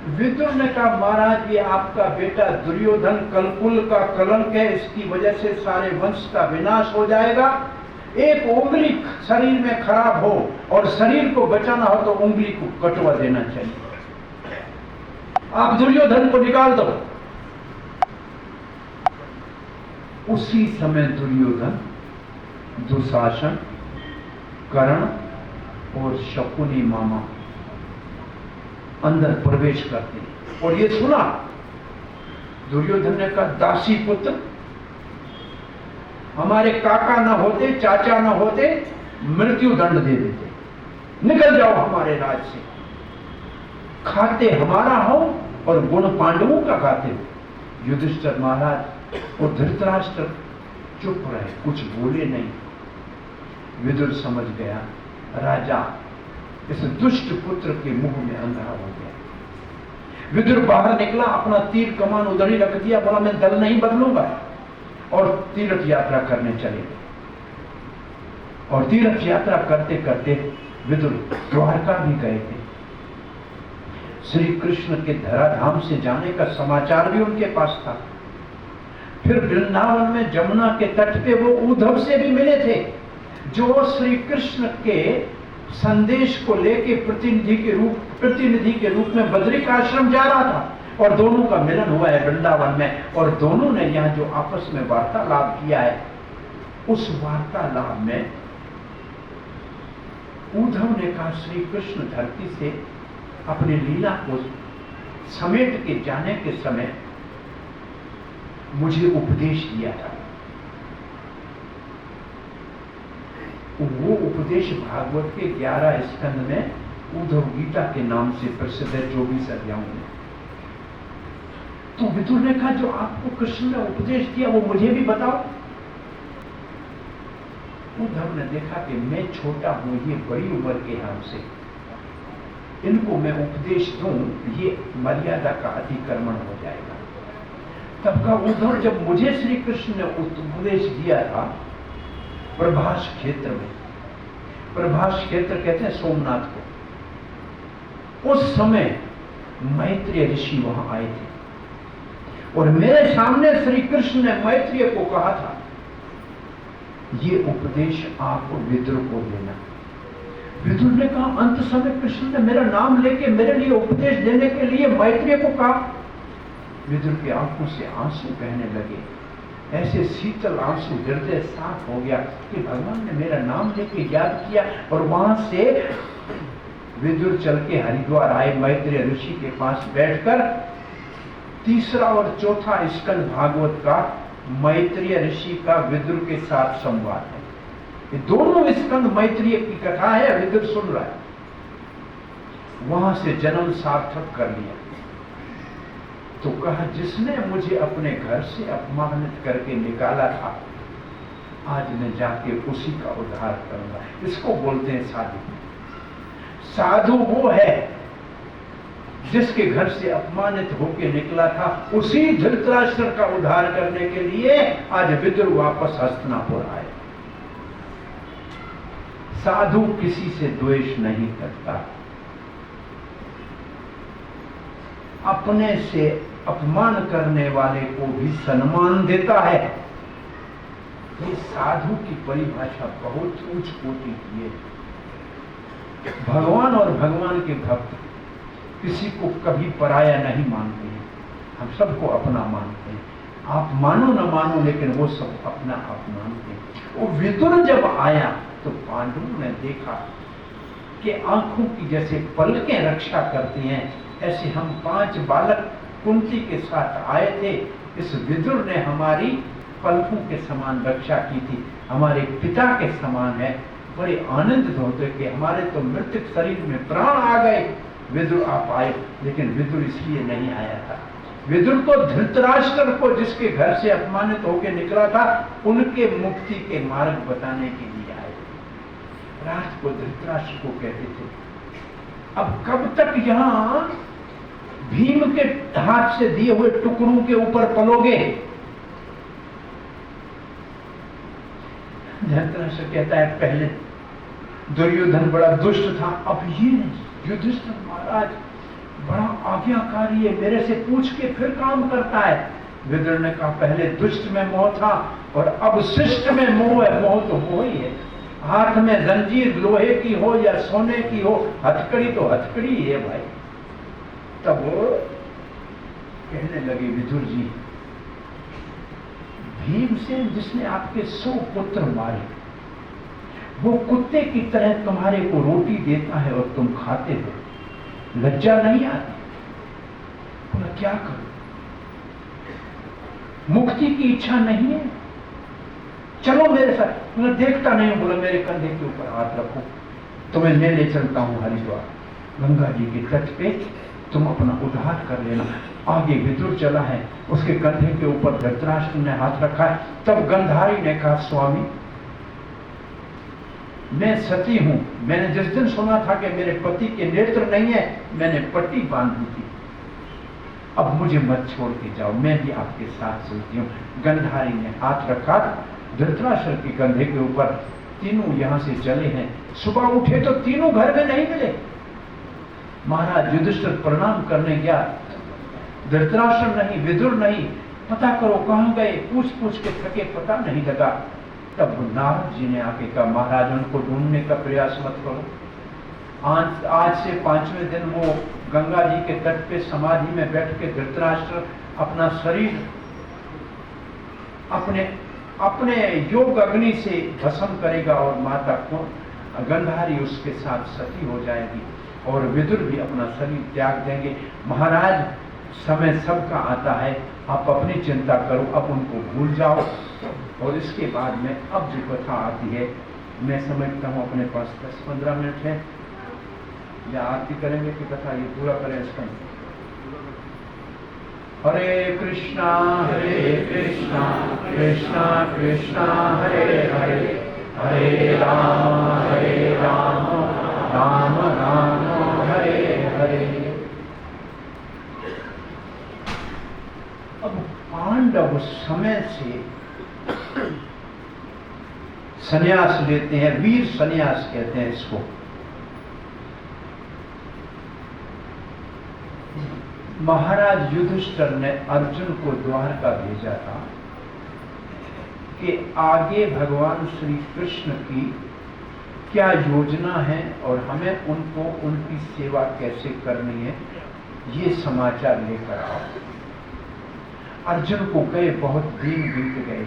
विदुर ने कहा महाराज, ये आपका बेटा दुर्योधन कलकुल का कलंक है, इसकी वजह से सारे वंश का विनाश हो जाएगा। एक उंगली शरीर में खराब हो और शरीर को बचाना हो तो उंगली को कटवा देना चाहिए। आप दुर्योधन को निकाल दो। उसी समय दुर्योधन, दुशासन, कर्ण और शकुनी मामा अंदर प्रवेश करते हैं और ये सुना। दुर्योधन ने कहा, दासी पुत्र, हमारे काका न होते, चाचा न होते, मृत्यु दंड दे देते, निकल जाओ हमारे राज से। खाते हमारा हो और गुण पांडवों का खाते हो। युधिष्ठिर महाराज और धृतराष्ट्र चुप रहे, कुछ बोले नहीं। विदुर समझ गया, राजा इस दुष्ट पुत्र के मुंह में अंधा हो गया। विदुर बाहर निकला, अपना तीर कमान उधर ही रख दिया, बोला मैं दल नहीं बदलूंगा, और तीर्थ यात्रा करने चले गए। और तीर्थ यात्रा करते करते विदुर द्वारका भी गए थे। श्री कृष्ण के धराधाम से जाने का समाचार भी उनके पास था। फिर वृंदावन में जमुना के तट पे वो उद्धव से भी मिले थे, जो श्री कृष्ण के संदेश को लेके प्रतिनिधि के रूप में बद्रिक आश्रम जा रहा था। और दोनों का मिलन हुआ है वृंदावन में, और दोनों ने यहां जो आपस में वार्तालाप किया है, उस वार्तालाप में उद्धव ने कहा, श्री कृष्ण धरती से अपनी लीला को समेट के जाने के समय मुझे उपदेश दिया था। वो उपदेश भागवत के 11 स्कंद में उद्धव गीता के नाम से प्रसिद्ध है, 24 अध्यायों में। तो विदुर ने कहा, जो आपको कृष्ण ने उपदेश दिया वो मुझे भी बताओ। उद्धव ने देखा कि मैं छोटा हूं, ये बड़ी उम्र के हैं हमसे, इनको मैं उपदेश दूं ये मर्यादा का अतिक्रमण हो जाएगा। तब का उद्धव, जब मुझे श्री कृष्ण ने उपदेश दिया था प्रभास क्षेत्र में, प्रभास क्षेत्र कहते हैं सोमनाथ को, उस समय मैत्रेय ऋषि वहां आए थे और मेरे सामने श्री कृष्ण ने मैत्रेय को कहा था, ये उपदेश आप विदुर को देना। विदुर ने कहा, अंत समय कृष्ण ने मेरा नाम लेके मेरे लिए उपदेश देने के लिए मैत्रेय को कहा। विदुर की आंखों से आंसू बहने लगे, ऐसे शीतल आंसू, हृदय साफ हो गया कि भगवान ने मेरा नाम लेके याद किया। और वहां से विदुर चल के हरिद्वार आए, मैत्रेय ऋषि के पास बैठकर तीसरा और चौथा स्कंद भागवत का मैत्रेय ऋषि का विदुर के साथ संवाद है। ये दोनों स्कंद मैत्रेय की कथा है, विदुर सुन रहा है। वहां से जन्म सार्थक कर लिया। तो कहा, जिसने मुझे अपने घर से अपमानित करके निकाला था, आज मैं जाके उसी का उद्धार करूंगा। इसको बोलते हैं साधु। साधु वो है जिसके घर से अपमानित होके निकला था, उसी धृतराष्ट्र का उद्धार करने के लिए आज विदुर वापस हस्तिनापुर आए। साधु किसी से द्वेष नहीं करता, अपने से अपमान करने वाले को भी सम्मान देता है। ये साधु की परिभाषा बहुत उच्च कोटि की है। भगवान और भगवान के भक्त किसी को कभी पराया नहीं मानते हैं, हम सबको अपना मानते हैं। आप मानो न मानो, लेकिन वो सब अपना आप मानते हैं। वो विदुर जब आया तो पांडवों ने देखा कि आंखों की जैसे पलकें रक्षा करती हैं, ऐसे हम 5 बालक कुंती के साथ आए थे। इस विदुर ने हमारी पलकों के समान रक्षा की थी, हमारे पिता के समान है। बड़े आनंदित होते कि हमारे तो मृतक शरीर में प्राण आ गए, विदुर आप आए। लेकिन विदुर इसलिए नहीं आया था। विदुर तो धृतराष्ट्र को, जिसके घर से अपमानित होकर निकला था, उनके मुक्ति के मार्ग बताने के लिए आए। राज को धृतराष्ट्र को कहते थे। अब कब तक यहां भीम के हाथ से दिए हुए टुकड़ों के ऊपर पलोगे? धृतराष्ट्र कहता है, पहले दुर्योधन बड़ा दुष्ट था, अब ये युधिष्ठिर महाराज बड़ा आज्ञाकारी है, मेरे से पूछ के फिर काम करता है। विदुर ने कहा पहले दुष्ट में मोह था और अब शिष्ट में मोह है। मोह तो मोह ही है, हाथ में जंजीर लोहे की हो या सोने की हो, हथकड़ी तो हथकड़ी है भाई। तब वो कहने लगे विदुर जी, भीमसेन जिसने आपके 100 पुत्र मारे, वो कुत्ते की तरह तुम्हारे को रोटी देता है और तुम खाते हो, लज्जा नहीं आती? बोला क्या करूं, मुक्ति की इच्छा नहीं है, चलो मेरे साथ। बोला देखता नहीं। बोला मेरे कंधे के ऊपर हाथ रखो, तुम्हें ले चलता हूं हरिद्वार, गंगा जी के तट पे तुम अपना उद्धार कर लेना। आगे विदुर चला है, उसके कंधे के ऊपर धृतराष्ट्र ने हाथ रखा है। तब गंधारी ने कहा स्वामी मैं सती हूं, मैंने जिस दिन सुना था कि मेरे पति के नेत्र नहीं है, मैंने पट्टी बांधी थी, अब मुझे मत छोड़ के जाओ, मैं भी आपके साथ चलती हूं। गंधारी ने हाथ रखा धृतराष्ट्र के कंधे के ऊपर। तीनों यहां से चले हैं। सुबह उठे तो तीनों घर में नहीं मिले। महाराज युधिष्ठिर प्रणाम करने गया, धृतराष्ट्र नहीं, विदुर नहीं, पता करो कहां गए, पूछ पूछ के थके, पता नहीं लगा। तब नारद जी ने आके कहा महाराज उनको ढूंढने का प्रयास मत करो, आज से 5वें दिन वो गंगा जी के तट पे समाधि में बैठ के धृतराष्ट्र अपना शरीर अपने योग अग्नि से भस्म करेगा और माता को गंधारी उसके साथ सती हो जाएगी और विदुर भी अपना शरीर त्याग देंगे। महाराज समय सबका आता है, आप अपनी चिंता करो, अब उनको भूल जाओ। और इसके बाद में अब जो कथा आती है, मैं समझता हूँ अपने पास 10-15 मिनट है, या आरती करेंगे कि कथा ये पूरा करें इसका। हरे कृष्णा कृष्णा कृष्णा हरे हरे, हरे राम राम राम हरे हरे। अब पांडव समय से संन्यास लेते हैं, वीर संन्यास कहते हैं इसको। महाराज युधिष्ठिर ने अर्जुन को द्वारका भेजा था कि आगे भगवान श्री कृष्ण की क्या योजना है और हमें उनको उनकी सेवा कैसे करनी है, ये समाचार लेकर आओ। अर्जुन को गए, बहुत दिन बीत गए।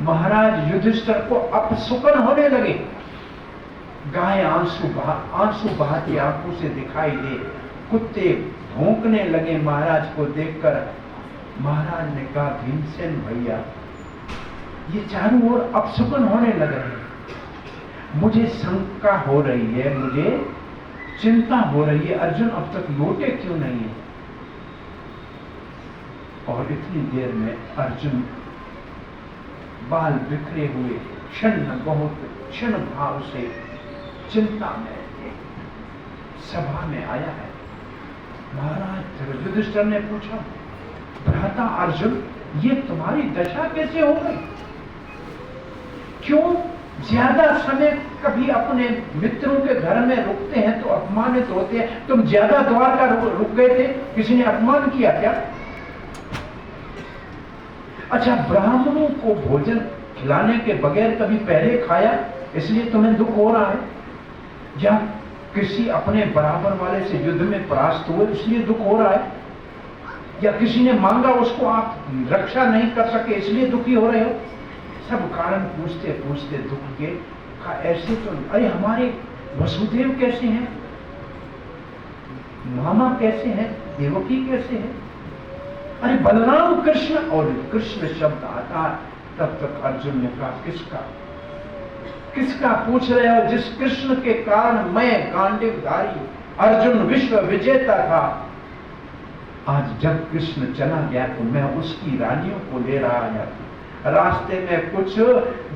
महाराज युधिष्ठिर को अपसुकन होने लगे। गाय आंसू बहाती आंखों से दिखाई दे, कुत्ते भौंकने लगे महाराज को देखकर। महाराज ने कहा भीमसेन भैया, ये चारों ओर अपसुकन होने लगे हैं, मुझे शंका हो रही है, मुझे चिंता हो रही है, अर्जुन अब तक लौटे क्यों नहीं है? और इतनी देर में अर्जुन बाल बिखरे हुए क्षण भाव से चिंता में सभा में आया है। महाराज युधिष्ठिर ने पूछा भ्राता अर्जुन, ये तुम्हारी दशा कैसे हो गई? क्यों ज्यादा समय कभी अपने मित्रों के घर में रुकते हैं तो अपमानित होते हैं, तुम ज्यादा द्वारका रुक गए थे, किसी ने अपमान किया क्या? अच्छा, ब्राह्मणों को भोजन खिलाने के बगैर कभी पहले खाया, इसलिए तुम्हें दुख हो रहा है? या किसी अपने बराबर वाले से युद्ध में परास्त हुए इसलिए दुख हो रहा है? या किसी ने मांगा उसको आप रक्षा नहीं कर सके इसलिए दुखी हो रहे हो? सब कारण पूछते पूछते दुख के ऐसे तो, अरे हमारे वसुदेव कैसे हैं, मामा कैसे हैं, देवकी कैसे हैं, अरे बलराम कृष्ण, और कृष्ण शब्द आता। तब तक अर्जुन ने कहा किसका पूछ रहे हो? जिस कृष्ण के कारण मैं गांडीवधारी अर्जुन विश्व विजेता था, आज जब कृष्ण चला गया तो मैं उसकी रानियों को ले रहा आया। रास्ते में कुछ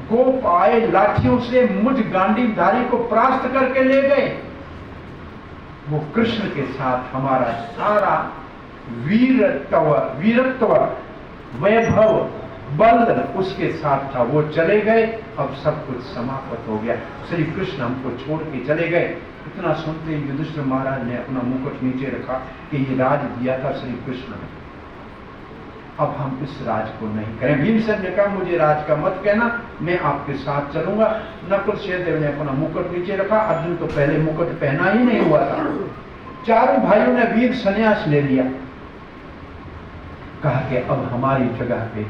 गोप आए, लाठियों से मुझ गांडीवधारी को परास्त करके ले गए। वो कृष्ण के साथ हमारा सारा वीरत्व, वैभव, बल उसके साथ था, वो चले गए, अब सब कुछ समाप्त हो गया। श्री कृष्ण हमको छोड़ के चले गए। इतना सुनते ही युधिष्ठिर महाराज ने अपना मुकुट नीचे रखा कि ये राज दिया था श्री कृष्ण ने, अब हम इस राज को नहीं करें। भीमसेन ने कहा मुझे राज का मत कहना, मैं आपके साथ चलूंगा। नकुल सहदेव ने अपना मुकुट नीचे रखा। अर्जुन तो पहले मुकुट पहना ही नहीं हुआ था। चारों भाइयों ने वीर संन्यास ले लिया। कहा कि अब हमारी जगह पे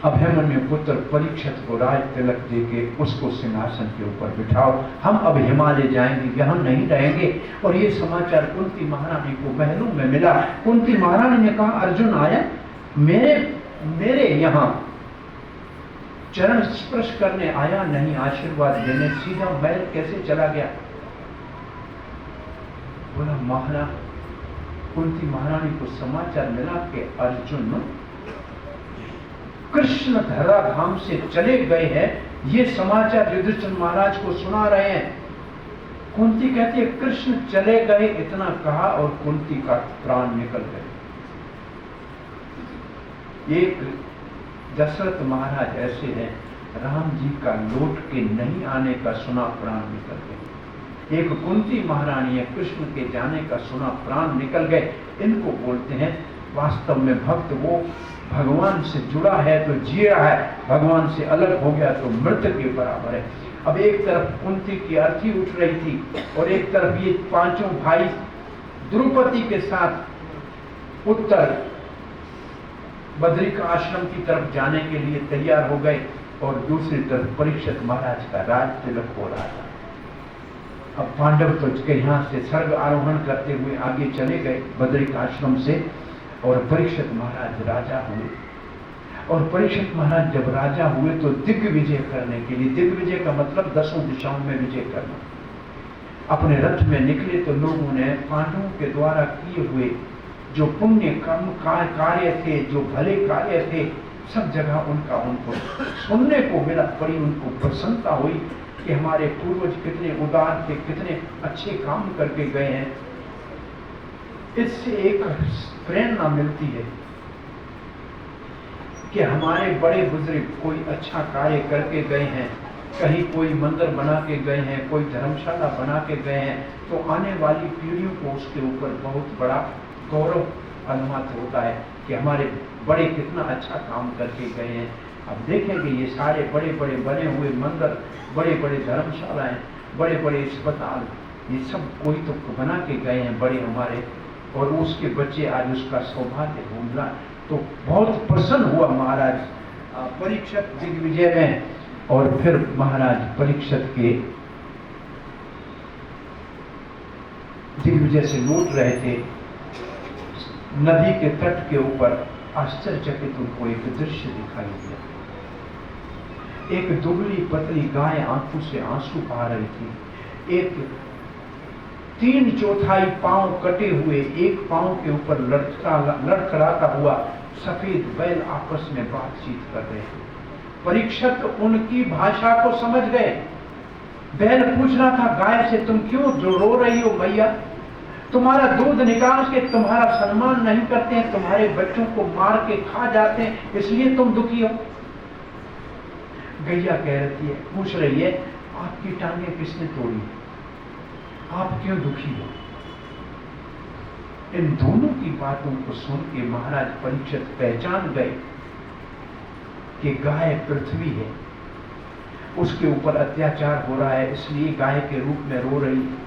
अभिमन्यु पुत्र परीक्षित को राज तिलक देके उसको सिंहासन के ऊपर बिठाओ, हम अब हिमालय जाएंगे, हम नहीं रहेंगे। और ये समाचार कुंती महारानी को महलों में मिला। कुंती महारानी ने कहा अर्जुन आया, मेरे यहाँ चरण स्पर्श करने आया नहीं, आशीर्वाद देने, सीधा महल कैसे चला गया? बोला महाराज, कुंती महारानी को समाचार मिला कि अर्जुन कृष्ण धरा धाम से चले गए हैं। ये समाचार युधिष्ठिर महाराज को सुना रहे हैं। कुंती कहती है कृष्ण चले गए, इतना कहा और कुंती का प्राण निकल गए। एक दशरथ महाराज ऐसे हैं, राम जी का लौट के नहीं आने का सुना, प्राण निकल गए। एक कुंती महारानी है, कृष्ण के जाने का सुना, प्राण निकल गए। इनको बोलते हैं वास्तव में भक्त वो भगवान से जुड़ा है तो जी रहा है, भगवान से अलग हो गया तो मृत के बराबर है। अब एक तरफ कुंती की अर्थी उठ रही थी और एक तरफ ये पांचों भाई द्रौपदी के साथ उत्तर बद्रिक आश्रम की तरफ जाने के लिए तैयार हो गए और दूसरी तरफ परीक्षित महाराज का राज तिलक हो रहा था। अब पांडव तो यहाँ से स्वर्ग आरोहण करते हुए आगे चले गए बद्रिक आश्रम से और परीक्षित महाराज राजा हुए। और परीक्षित महाराज जब राजा हुए तो दिग्विजय करने के लिए, दिग्विजय का मतलब 10 दिशाओं में विजय करना, अपने रथ में निकले तो लोगों ने पांडवों के द्वारा किए हुए जो पुण्य कर्म कार्य थे, जो भले कार्य थे, सब जगह उनको सुनने को मिला। बड़ी उनको प्रसन्नता हुई कि हमारे पूर्वज कितने उदार थे, कितने अच्छे काम करके गए हैं। इससे एक प्रेरणा मिलती है कि हमारे बड़े बुजुर्ग कोई अच्छा कार्य करके गए हैं, कहीं कोई मंदिर बना के गए हैं, कोई धर्मशाला बना के गए हैं, तो आने वाली पीढ़ियों को उसके ऊपर बहुत बड़ा गौरव अनुभूत होता है कि हमारे बड़े कितना अच्छा काम करके गए हैं। अब देखेंगे ये सारे बड़े बड़े बने हुए मंदिर, बड़े बड़े धर्मशालाएं, बड़े बड़े अस्पताल, ये सब कोई तो बना के गए हैं बड़े हमारे, और उसके बच्चे आज उसका सौभाग्य हो मिला। तो बहुत प्रसन्न हुआ महाराज परीक्षित दिग्विजय में। और फिर महाराज परीक्षित के दिग्विजय से लौट रहे थे, नदी के तट के ऊपर आश्चर्यचकित उनको एक दृश्य दिखाई दिया। एक दुबली पतली गाय आंखों से आंसू आ रही थी। एक 3/4 पांव कटे हुए, एक पांव के ऊपर लड़खड़ाता हुआ सफेद बैल आपस में बातचीत कर रहे थे। परीक्षित उनकी भाषा को समझ गए। बैल पूछ रहा था गाय से, तुम क्यों रो रही हो मैया? तुम्हारा दूध निकाल के तुम्हारा सम्मान नहीं करते हैं, तुम्हारे बच्चों को मार के खा जाते हैं, इसलिए तुम दुखी हो। गैया कह रही है, पूछ रही है, आपकी टांगे किसने तोड़ी? आप क्यों दुखी हो? इन दोनों की बातों को सुन के महाराज परीक्षित पहचान गए कि गाय पृथ्वी है, उसके ऊपर अत्याचार हो रहा है, इसलिए गाय के रूप में रो रही है।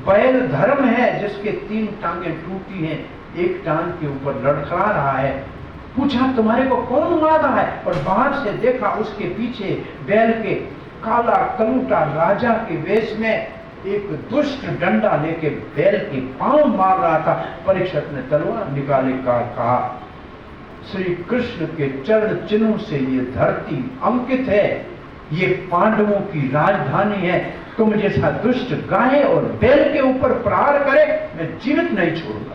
बैल धर्म है जिसके 3 टांगे टूटी हैं, एक टांग के ऊपर लड़खड़ा रहा है। पूछा तुम्हारे को कौन मार रहा है? और बाहर से देखा उसके पीछे बैल के काला कलूटा राजा के वेश में एक दुष्ट डंडा लेके बैल के पांव मार रहा था। परीक्षित ने तलवार निकाले का कहा, श्री कृष्ण के चरण चिन्हों से ये धरती अंकित है, ये पांडवों की राजधानी है। तुम जैसा दुष्ट गाय और बैल के ऊपर प्रहार करे, मैं जीवित नहीं छोड़ूंगा।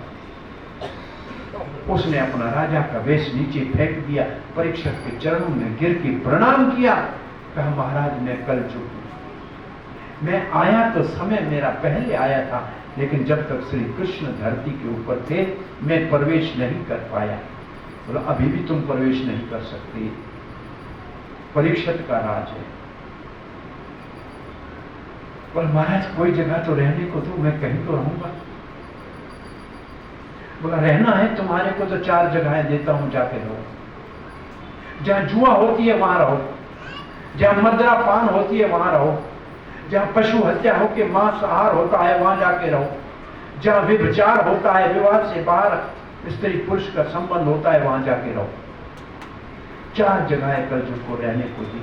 उसने अपना राजा का वेश नीचे फेंक दिया, परीक्षित के चरणों में गिर के प्रणाम किया। कहा महाराज मैं कल चुक हूं, मैं आया तो समय मेरा पहले आया था, लेकिन जब तक श्री कृष्ण धरती के ऊपर थे मैं प्रवेश नहीं कर पाया। बोला अभी भी तुम प्रवेश नहीं कर सकते, परीक्षित का राज है। पर महाराज कोई जगह तो रहने को दो, मैं कहीं तो रहूंगा। बोला रहना है तुम्हारे को तो 4 जगहें देता हूं, जाके रहो। जहां जुआ होती है वहां रहो, जहां मदिरा पान होती है वहां रहो, जहां पशु हत्या होकर मांसाहार होता है वहां जाके रहो, जहां व्यभिचार होता है, विवाह से बाहर स्त्री पुरुष का संबंध होता है वहां जाके रहो। 4 जगहें कलयुग को रहने को दी।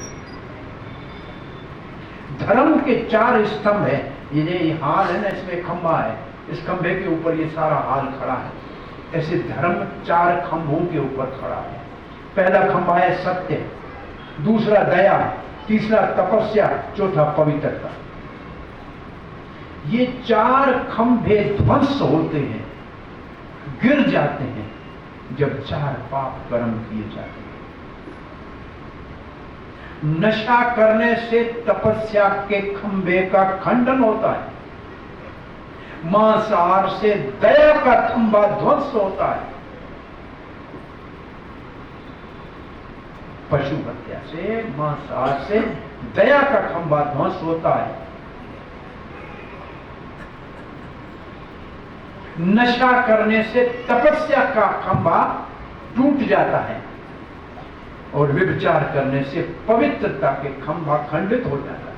धर्म के 4 स्तंभ है। ये हाल है ना, इसमें खंभा है, इस खंभे के ऊपर ये सारा हाल खड़ा है। ऐसे धर्म 4 खंभों के ऊपर खड़ा है। पहला खंभा है सत्य, दूसरा दया, तीसरा तपस्या, चौथा पवित्रता। ये 4 खंभे ध्वंस होते हैं, गिर जाते हैं जब 4 पाप कर्म किए जाते हैं। नशा करने से तपस्या के खंभे का खंडन होता है, मांसाहार से दया का खंभा ध्वंस होता है, पशु हत्या से, मांसाहार से दया का खंभा ध्वंस होता है। नशा करने से तपस्या का खंभा टूट जाता है और व्यभिचार करने से पवित्रता के खंभा खंडित हो जाता है।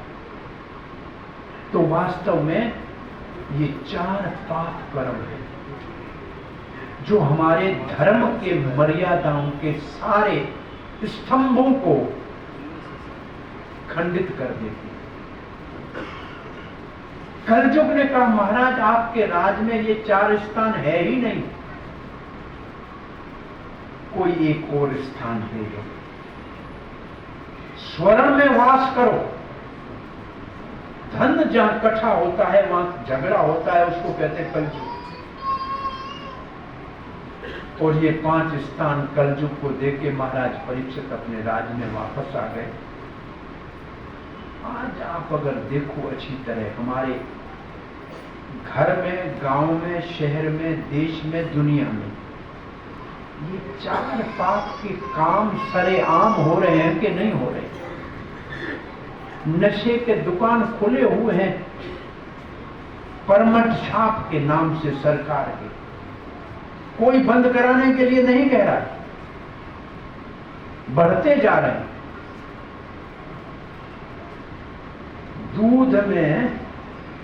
तो वास्तव में ये 4 पाप कर्म है जो हमारे धर्म के मर्यादाओं के सारे स्तंभों को खंडित कर देती है। कलयुग ने कहा महाराज आपके राज में ये 4 स्थान है ही नहीं, कोई एक और स्थान दे दो, स्वर्ण में वास करो। धन जहां इकट्ठा होता है वहां झगड़ा होता है, उसको कहते हैं कलयुग। और ये 5 स्थान कलयुग को देके महाराज परीक्षित अपने राज में वापस आ गए। आज आप अगर देखो अच्छी तरह, हमारे घर में, गांव में, शहर में, देश में, दुनिया में ये 4 पाप के काम सरेआम हो रहे हैं कि नहीं हो रहे? नशे के दुकान खुले हुए हैं परमट छाप के नाम से सरकार के, कोई बंद कराने के लिए नहीं कह रहा, बढ़ते जा रहे हैं। दूध में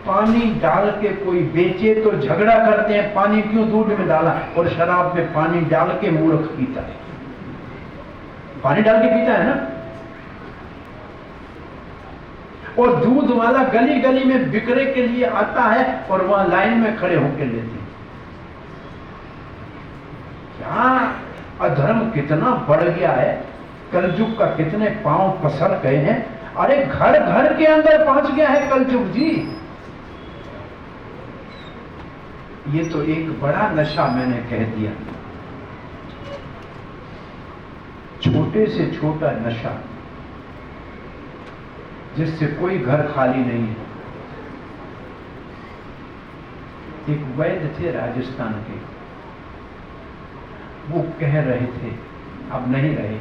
पानी डाल के कोई बेचे तो झगड़ा करते हैं, पानी क्यों दूध में डाला, और शराब में पानी डाल के मूर्ख पीता है। पानी डाल के पीता है ना। और दूध वाला गली गली में बिक्रे के लिए आता है और वहां लाइन में खड़े होकर लेते हैं। क्या अधर्म कितना बढ़ गया है, कलयुग का कितने पांव पसर गए हैं। अरे घर घर के अंदर पहुंच गया है कलयुग जी। ये तो एक बड़ा नशा मैंने कह दिया, छोटे से छोटा नशा जिससे कोई घर खाली नहीं है। एक वैद्य थे राजस्थान के, वो कह रहे थे, अब नहीं रहे,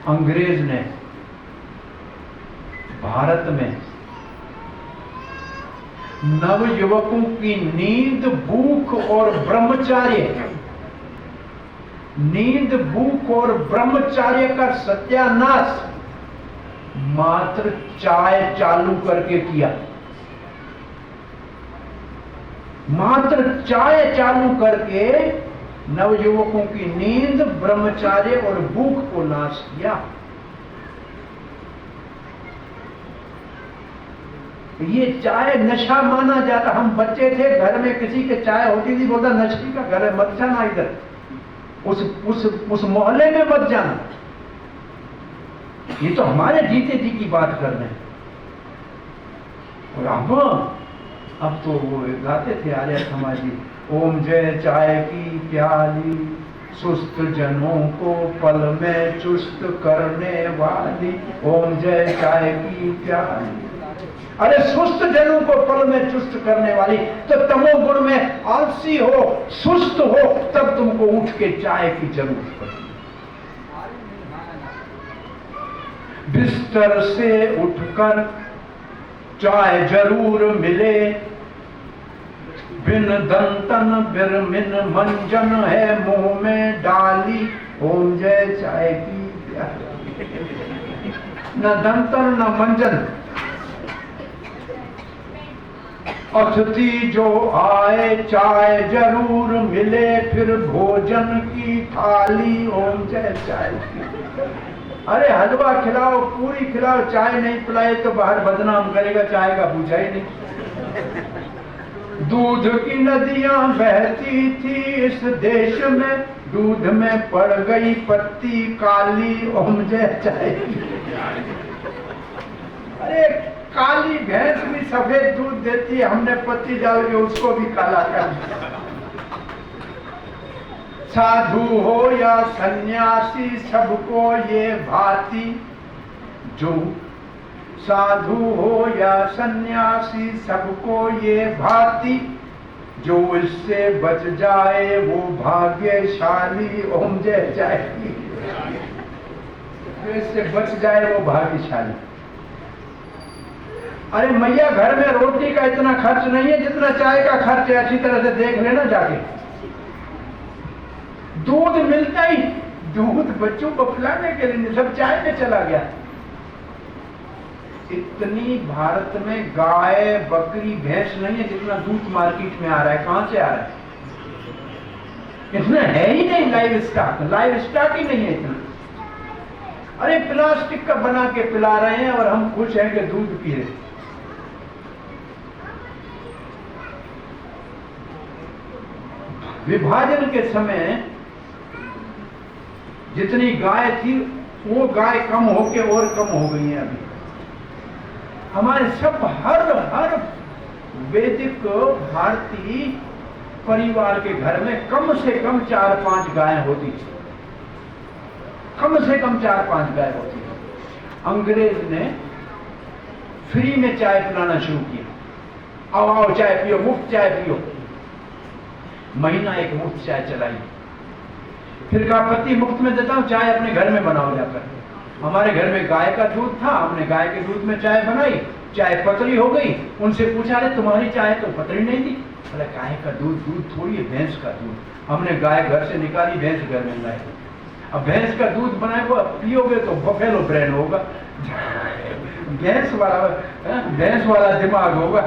अंग्रेज ने भारत में नवयुवकों की नींद, भूख और ब्रह्मचार्य, नींद, भूख और ब्रह्मचार्य का सत्यानाश मात्र चाय चालू करके किया। मात्र चाय चालू करके नवयुवकों की नींद, ब्रह्मचार्य और भूख को नाश किया। ये चाय नशा माना जाता। हम बच्चे थे, घर में किसी के चाय होती थी, बोलता नशे का घर है, मत जाना इधर, उस मोहल्ले में मत जाना। ये तो हमारे जीते जी की बात कर रहे हैं। और अब तो वो गाते थे आर्य समाजी, ओम जय चाय की प्याली, सुस्त जनों को पल में चुस्त करने वाली, ओम जय चाय की प्याली। अरे सुस्त जनों को पल में चुस्त करने वाली, तो तमोगुण में आलसी हो, सुस्त हो, तब तुमको उठ के चाय की जरूरत पड़ती। बिस्तर से उठकर चाय जरूर मिले, बिन दंतन बिरमिन मंजन है मुंह में डाली, ओम जय चाय की प्याली। न दंतन न मंजन, अतिथि जो आए चाय जरूर मिले, फिर भोजन की थाली, ओम जय चाय की। अरे हलवा खिलाओ, पूरी खिलाओ, चाय नहीं पिलाए तो बाहर बदनाम करेगा, चाय का पूछा ही नहीं। दूध की नदियां बहती थी इस देश में, दूध में पड़ गई पत्ती काली, ओम जय चाय की। अरे काली भैंस भी सफेद दूध देती है, हमने पत्ती डाल के उसको भी काला कर दिया। साधु हो या सन्यासी सबको ये भांति, जो साधु हो या सन्यासी सबको ये भांति, जो इससे बच जाए वो भाग्यशाली, ओम जय चाय की। जो इससे बच जाए वो भाग्यशाली। अरे मैया घर में रोटी का इतना खर्च नहीं है जितना चाय का खर्च है, अच्छी तरह से देख लेना जाके। दूध मिलता ही, दूध बच्चों को पिलाने के लिए सब चाय में चला गया। इतनी भारत में गाय बकरी भैंस नहीं है जितना दूध मार्केट में आ रहा है। कहां से आ रहा है? इतना है ही नहीं। लाइव स्टॉक ही नहीं है इतना। अरे प्लास्टिक का बना के पिला रहे हैं और हम खुश हैं कि दूध पी रहे। विभाजन के समय जितनी गाय थी वो गाय कम होके और कम हो गई है। अभी हमारे सब हर वैदिक भारतीय परिवार के घर में कम से कम 4-5 गाय होती थी। कम से कम 4-5 गाय होती थी। अंग्रेज ने फ्री में चाय पिलाना शुरू किया। आओ चाय पियो, मुफ्त चाय पियो। महीना एक मुफ्त चाय चलाई। फिर कहा पति मुफ्त में देता हूं, चाय अपने घर में बनाओ जाकर। हमारे घर में गाय का दूध था, हमने गाय के दूध में चाय बनाई। चाय पतली हो गई। उनसे पूछा, अरे तुम्हारी चाय तो पतली नहीं थी। बोला गाय का दूध थोड़ी है, भैंस का दूध। हमने गाय घर से निकाली, भैंस घर में लाई। अब भैंस का दूध बनाए वो पियोगे तो बफेलो ब्रेन होगा, भैंस वाला दिमाग होगा।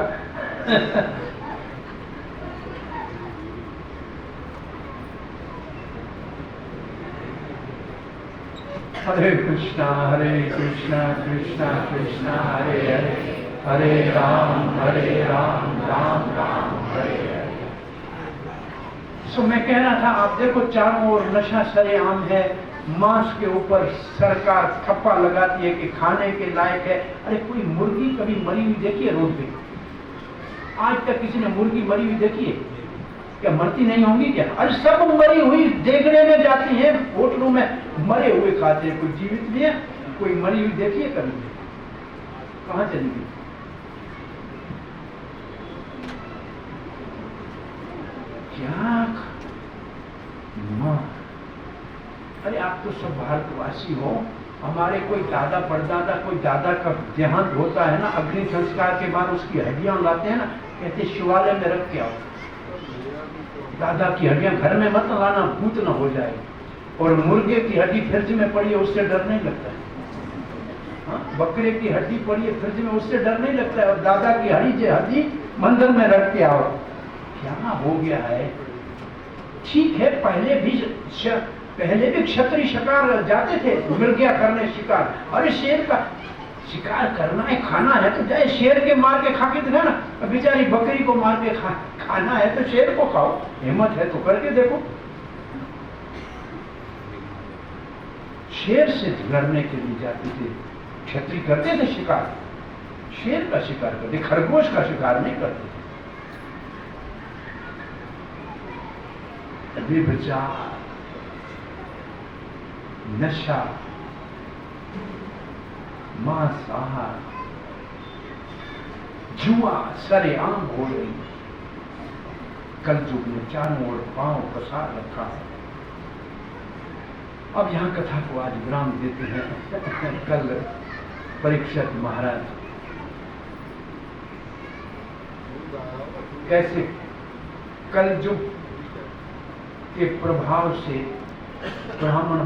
हरे कृष्णा कृष्णा कृष्णा हरे हरे, हरे राम राम राम हरे हरे। सो मैं कह रहा था, आप देखो चारों ओर नशा सरेआम है। मांस के ऊपर सरकार थप्पा लगाती है कि खाने के लायक है। अरे कोई मुर्गी कभी मरी हुई देखी है रोड पे? आज तक किसी ने मुर्गी मरी हुई देखी है? क्या मरती नहीं होंगी क्या? अरे सब मरी हुई देखने में जाती है। होटलों में मरे हुए खाते हैं, कोई जीवित भी है? कोई मरी हुई देखी है कभी? कहां चली गई? क्या मां? अरे आप तो सब भारतवासी हो। हमारे कोई दादा परदादा, कोई दादा का देहांत होता है ना, अग्नि संस्कार के बाद उसकी हड्डियां लाते हैं ना, कहते शिवालय में रख के आओ। दादा की हड्डियां घर में मत लाना, भूत न हो जाए। और मुर्गे की हड्डी फ्रिज में पड़ी है, उससे डर नहीं लगता है। हाँ? बकरे की हड्डी पड़ी है फ्रिज में, उससे डर नहीं लगता है। और दादा की हड्डी मंदिर में रख के आओ। क्या हो गया है? ठीक है, पहले भी क्षत्रिय शिकार जाते थे, मृगया करने शिकार। अरे शेर का शिकार करना है, खाना है तो जाए शेर के मार के खा के दिखाना। बेचारी बकरी को मार के खाना है तो शेर को खाओ। हिम्मत है तो करके देखो। शेर से लड़ने के लिए जाते थे क्षत्रिय, करते थे शिकार। शेर का शिकार करते, खरगोश का शिकार नहीं करते थे। व्यभिचार, नशा, मांसाहार, जुआ सरेआम हो रही। कल युग ने चारों ओर पांव पसार रखा है। अब यहां कथा को आज विराम देते हैं। कल परीक्षित महाराज कैसे कल युग के प्रभाव से ब्राह्मण